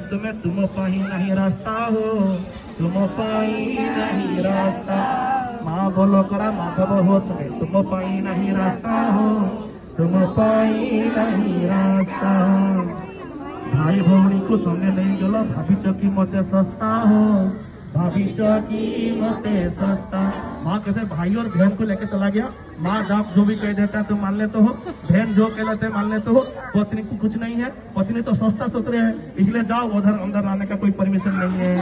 तुम्हें तुम पाई नहीं रास्ता हो, तुम पाई नहीं रास्ता। माँ बोलो करा माधव हो तुम्हें तुम पाई नहीं रास्ता हो, तुम पाई नहीं रास्ता। भाई भौणी को संगे नहीं गल भाविच कि मते सस्ता हो, भाविच कि मते सस्ता। माँ कहते भाई और बहन को लेके चला गया। माँ जब जो भी कह देता है तुम मान लेते हो, बहन जो कह लेते मान लेते हो। पत्नी को कुछ नहीं है, पत्नी तो सस्ता सोच रहे हैं, इसलिए जाओ उधर अंदर आने का कोई परमिशन नहीं है।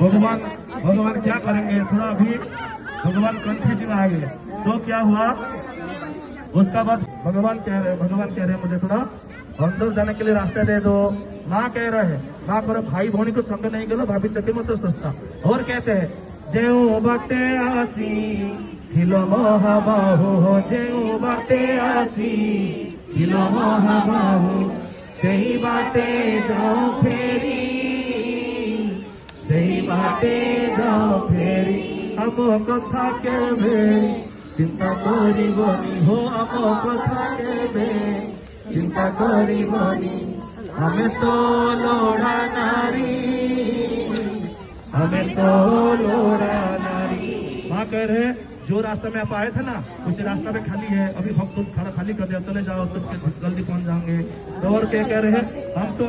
भगवान क्या करेंगे, थोड़ा अभी भगवान कंफ्यूज में आ गए। तो क्या हुआ, उसका बाद भगवान कह रहे मुझे थोड़ा अंदर जाने के लिए रास्ता दे दो। माँ कह रहे माँ करो भाई भौणी को संग नहीं गलो भाभी चकी मत सस्ता। और कहते हैं जेऊ बाटे आसी हिलो महाबाहु हो, जेऊ बाटे आसी हिलो महाबाहु, सही बाटे जाओ फेरी, सही बाटे जाओ फेरी। अब कथा के भेरी चिंता करिबनी हो, अब कथा के भेरी चिंता करिबनी। हमें तो लोड़ा नारी, हमें तो लोड़ा नारी। माँ कह रहे जो रास्ते में आप आए थे ना उसी रास्ता में खाली है, अभी भक्त तुम खड़ा खाली कर दिया, चले जाओ तुम जल्दी पहुंच जाओगे। तो और क्या कह रहे हैं, हम तो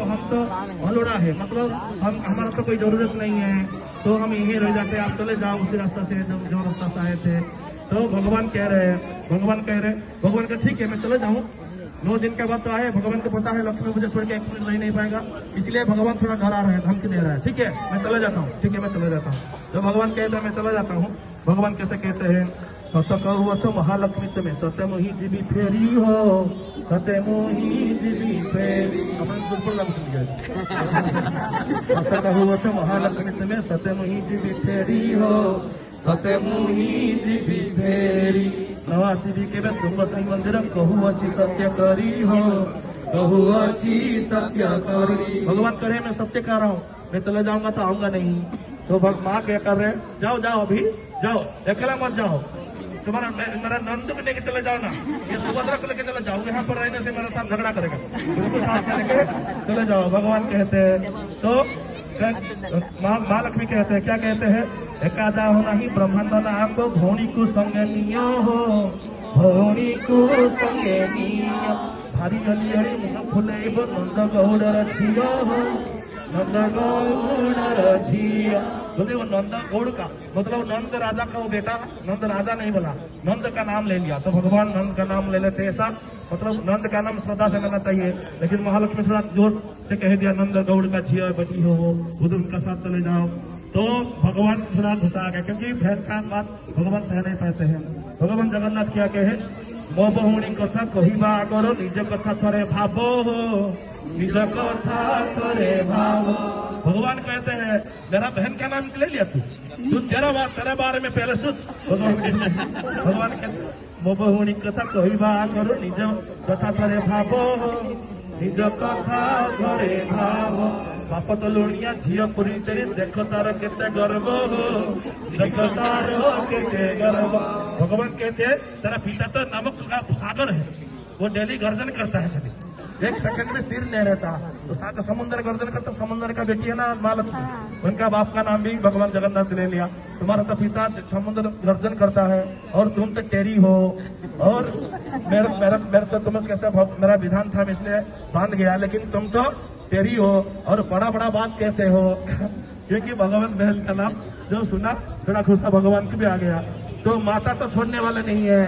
अलोड़ा है, मतलब हमारा तो कोई जरूरत नहीं है, तो हम यहीं रह जाते, आप चले जाओ उसी रास्ता से जो रास्ता से आए थे। तो भगवान कह रहे ठीक है मैं चले जाऊं। 9 दिन के बाद तो आए, भगवान को पता है लक्ष्मी मुझे छोड़ के एक मिनट रह नहीं पाएगा, इसलिए भगवान थोड़ा डरा रहे हैं, धमकी दे रहा है। ठीक है मैं चले जाता हूँ, ठीक है मैं चले जाता हूँ। तो भगवान कहते हैं मैं चला जाता हूँ। भगवान कैसे कहते हैं, सत कहू अच्छो महालक्ष्मी तुम्हें सत्य मोही जीवी फेरी हो, सत्य मोही जीवी फेरी। सत कहू अच्छो महालक्ष्मी तुम्हें सत्य मोही जीवी फेरी हो, सत्य मोही जीवी फेरी। नवासी भी के तुम साई मंदिर कहू अच्छी सत्य करी हो, कहू अच्छी सत्य करी। भगवान करे मैं सत्य कर रहा हूँ, मैं चले जाऊंगा तो आऊंगा नहीं। तो माँ क्या कर रहे हैं, जाओ अभी जाओ, अकेला मत जाओ, तुम्हारा मेरा नंद को लेके चले जाओ ना, ये सुभद्रा को लेके चले जाओ, यहाँ पर रहने से मेरे साथ झगड़ा करेगा, बिल्कुल साथ में लेके चले जाओ। भगवान कहते हैं तो माँ लक्ष्मी कहते हैं, क्या कहते हैं, एकादा हो नहीं ब्रह्मांड आपको भौणी को संगे नियो हो, भौणी को संगे नियो। भारी अली मुख फुले नंद गौड़र झियो हो, नंद गौड़र झियो। बोले वो नंद गौड़ का मतलब नंद राजा का वो बेटा, नंद राजा नहीं बोला, नंद का नाम ले लिया। तो भगवान नंद का नाम ले लेते, ऐसा मतलब नंद का नाम श्रद्धा से लेना चाहिए, लेकिन महालक्ष्मी थोड़ा जोर से कह दिया नंद गौड़ का झियो बेटी हो, खुद उनका साथ चले जाओ। तो भगवान थोड़ा घुसा गया, क्योंकि बहन का बात भगवान सह नहीं पाते हैं। भगवान जगन्नाथ क्या कहे, मो बहुणी कथा कहिबा करो निज कथा थरे भावो हो, निज कथा थरे भावो। भगवान कहते हैं मेरा बहन का नाम ले लिया तू तेरे बारे में पहले सोच। भगवान कहते मो बहुणी कथा कहिबा करो निज कथा थरे भावो हो, निज कथा थरे भावो। बाप तो लुणिया झील पुरी तेरी देख तार केते गर्व हो, देख तार केते गर्व। भगवान कहते हैं तेरा पिता तो नमक का सागर है, वो डेली गर्जन करता है, कभी एक सेकंड में स्थिर नहीं रहता। तो साथ समुद्र गर्जन करता, समुद्र का बेटी है ना माँ लक्ष्मी, उनका बाप का नाम भी भगवान जगन्नाथ ले लिया। तुम्हारा तो पिता समुद्र गर्जन करता है और तुम तो टेरी हो, और मेरा तो तुम कैसे मेरा विधान था इसलिए बांध गया, लेकिन तुम तो तेरी हो और बड़ा बात कहते हो। क्योंकि भगवान बहन का नाम जो सुना थोड़ा गुस्सा भगवान को भी आ गया। तो माता तो छोड़ने वाले नहीं है,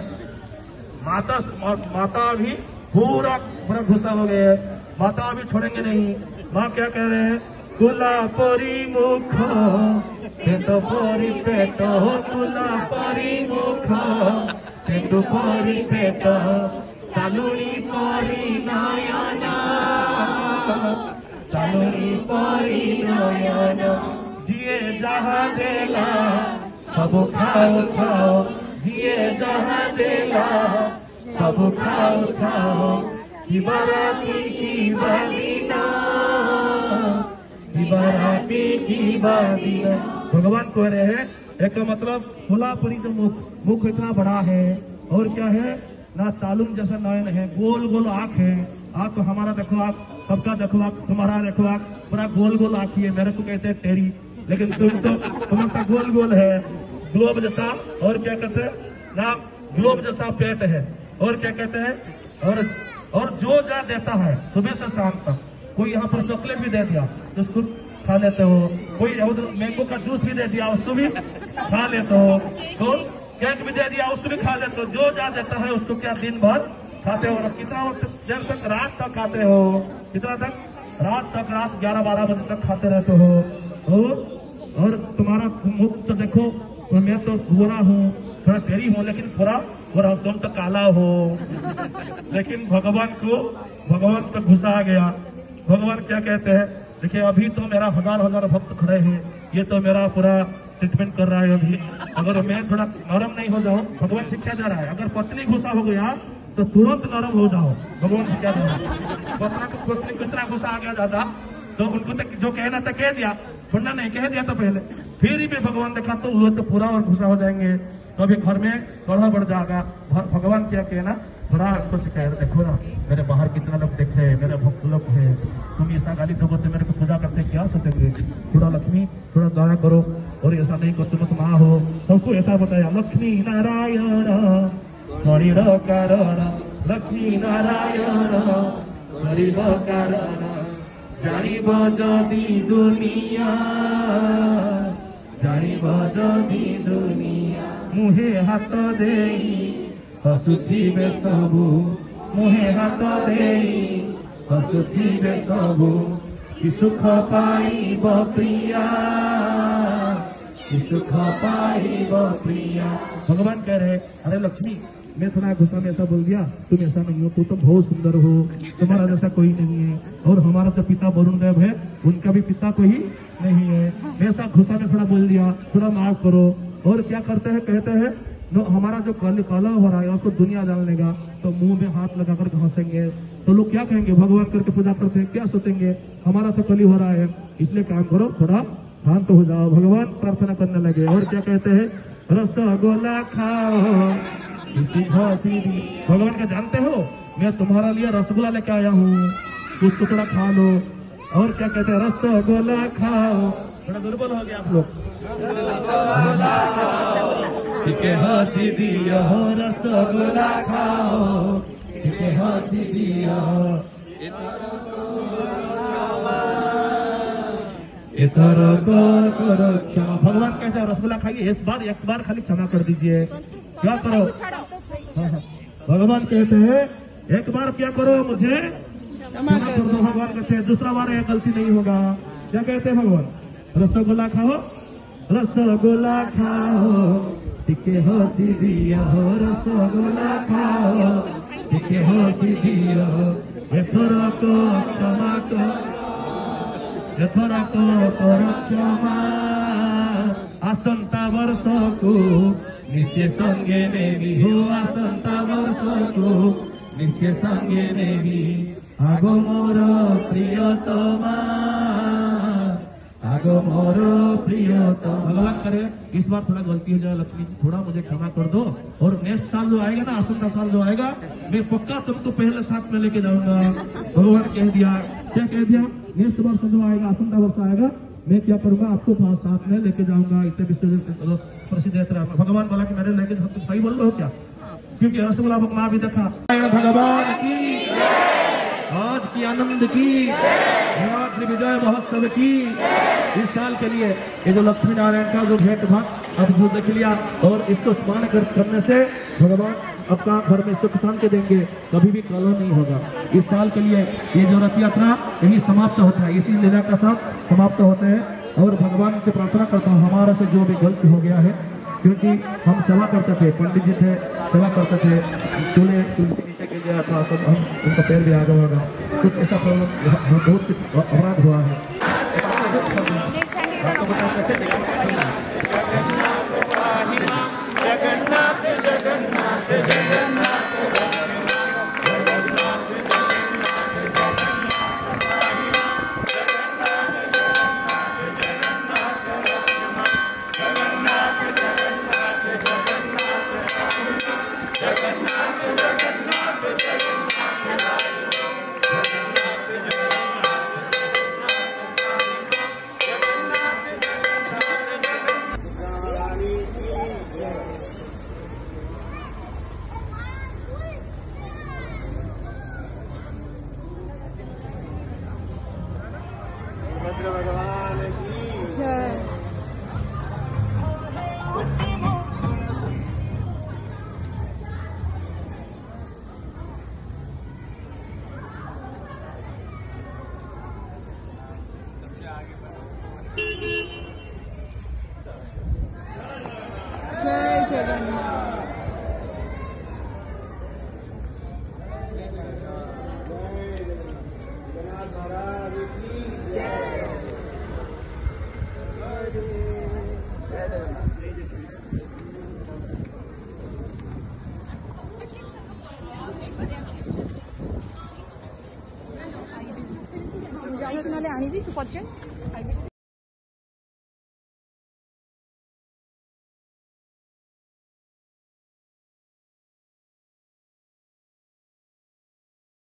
माता अभी पूरा गुस्सा हो गए, माता अभी छोड़ेंगे नहीं। माँ क्या कह रहे हैं, कुला परी मुख पेट परी पेट हो, कुला परी मुख पेट परी पेट, चालुनी परी नयना, चालुनी परी नयना। जिए जहाँ देला सब खाओ, जिए जहाँ देला सब खाओ। की बाराती की बादीना, की बाराती की बादीना। भगवान कह रहे हैं एक मतलब खुलापुरी जो मुख इतना बड़ा है, और क्या है ना चालून जैसा नयन है, गोल आंख है, आप तो हमारा देखो, आप सबका देखो, आप तुम्हारा देखो, आप पूरा गोल गोल आँखी है, मेरे को कहते हैं टेरी, लेकिन तुम्हारा गोल गोल है, ग्लोब जैसा, और क्या कहते हैं ना, ग्लोब जैसा पेट है, और क्या कहते हैं, और जो जा देता है सुबह से शाम तक, कोई यहाँ पर चॉकलेट भी दे दिया तो उसको खा लेते हो, कोई मैंगो का जूस भी दे दिया उसको भी खा लेते हो, तो केक भी दे दिया उसको भी खा लेते हो, जो जा देता है उसको क्या दिन भर खाते हो। और कितना वक्त देर तक, रात तक खाते हो, कितना तक, रात तक, रात 11-12 बजे तक खाते रहते हो। और तुम्हारा मुख तो देखो, तो मैं तो गोरा हूँ, थोड़ा तेरी हूँ, लेकिन पूरा तुम तो काला हो। लेकिन भगवान तो घुसा गया। भगवान क्या कहते हैं, देखिए अभी तो मेरा हजार भक्त खड़े हैं, ये तो मेरा पूरा ट्रीटमेंट कर रहा है। अभी अगर मैं थोड़ा नरम नहीं हो जाऊं, भगवान शिक्षा दे रहा है, अगर पत्नी गुस्सा हो गया तो तुरंत नरम हो जाओ, भगवान शिक्षा दे रहा है। पत्नी कितना गुस्सा आ गया ज्यादा, तो उनको तक जो कहना था कह दिया, छोड़ना नहीं, कह दिया तो पहले, फिर ही भी भगवान देखा तो वो तो पूरा और गुस्सा हो जाएंगे, तो अभी घर में कलह बढ़ जाएगा। भगवान क्या कहना, थोड़ा हमको शिकायत, देखो ना मेरे बाहर कितना लोग देख रहे हैं, मेरे भक्त लोग है, तुम ऐसा गाली दोगे तो मेरे को पूजा करते क्या सोचेंगे, थोड़ा लक्ष्मी थोड़ा दया करो, और ऐसा नहीं करो, तुम तो माँ हो। सबको ऐसा बताया, लक्ष्मी नारायण हरि कारण, लक्ष्मी नारायण हरि कारण, जानिब जदि दुनिया, जानिब जदि दुनिया, मुहे हाथ देई हसुथिबे सबु, मुहे हाथ देई हसुथिबे सबु, कि सुख पाइब प्रिया, कि सुख पाइब प्रिया। भगवान कह रहे, अरे लक्ष्मी, मैं थोड़ा गुस्सा में ऐसा बोल दिया, तुम ऐसा नहीं हो, तुम बहुत सुंदर हो, तुम्हारा जैसा कोई नहीं है, और हमारा जो पिता वरुण देव है उनका भी पिता कोई नहीं है, मैं ऐसा गुस्सा में थोड़ा बोल दिया, थोड़ा माफ करो। और क्या करते हैं, कहते हैं हमारा जो काला हो रहा है उसको दुनिया जान लेगा, तो मुंह में हाथ लगाकर हंसेंगे, तो लोग क्या कहेंगे, भगवान करके पूजा करते हैं, क्या सोचेंगे, हमारा तो कली हो रहा है, इसलिए काम करो, थोड़ा शांत हो जाओ। भगवान प्रार्थना करने लगे, और क्या कहते हैं, रसगोला खाओ, भगवान का जानते हो, मैं तुम्हारा लिए रसगुल्ला लेके आया हूँ, उसको थोड़ा खा लो। और क्या कहते हैं, रसगुल्ला खाओ, थोड़ा दुर्बल हो गया आप लोग, हंसी दिया हो, रसगुल्ला खाओ, हंसी दिया, इधर करो क्षमा। भगवान कहते हैं रसगुल्ला खाइए, इस बार एक बार खाली क्षमा कर दीजिए, क्या करो। भगवान कहते हैं एक बार क्या करो, मुझे क्षमा कर दो। भगवान कहते हैं दूसरा बार यह गलती नहीं होगा। क्या कहते हैं भगवान, रसगुल्ला खाओ, रसगुल्ला खाओ, टिके हंसी दिया हो, रसगुल्ला खाओ, टिके हंसी दिया हो, एथर को क्षमा करो, एथर को करो क्षमा, आसंता वर्षकू निश्चय संगे नेबी हो, आसंता वर्षकू निश्चय संगे नेबी, आगो मोर प्रियतमा, आगो मोर प्रियतमा। भगवान करे इस बार थोड़ा गलती हो जाए, लक्ष्मी जी थोड़ा मुझे क्षमा कर दो, और नेक्स्ट साल जो आएगा ना, आसंता साल जो आएगा, मैं पक्का तुमको पहले साथ में लेके जाऊंगा। भगवान कह दिया, क्या कह दिया, नेक्स्ट वर्ष जो आएगा, आसंता वर्ष आएगा, मैं क्या करूंगा, आपको साथ में लेके जाऊंगा, इतने प्रसिद्ध यात्रा। भगवान बोला कि मेरे लेके तुम सही बोल रहे हो क्या, क्योंकि रसगुल्ला माँ भी देखा। भगवान की आज की आनंद की नवरात्रि विजय महोत्सव की इस साल के लिए ये जो लक्ष्मी नारायण का जो भेंट भाग अब देख लिया, और इसको स्मरण करने से भगवान आपका घर में सुख शांति देंगे, कभी भी कलह नहीं होगा। इस साल के लिए ये जो रथ यात्रा यही समाप्त होता है, इसी लीला का साथ समाप्त होते हैं। और भगवान से प्रार्थना करता हूँ, हमारा से जो भी गलती हो गया है, क्योंकि हम सेवा करते थे, पंडित जी थे, सेवा करते थे, तुलसी नीचे गिर गया था, सब हम उनका पैर भी आगे होगा, कुछ ऐसा बहुत कुछ अपराध हुआ है, आपको बता सकते। जगन्नाथ जगन्नाथ जगन्नाथ ଯାଇଛୁ ନହେଲେ ଆଣିବି ତୁ ପଚାର।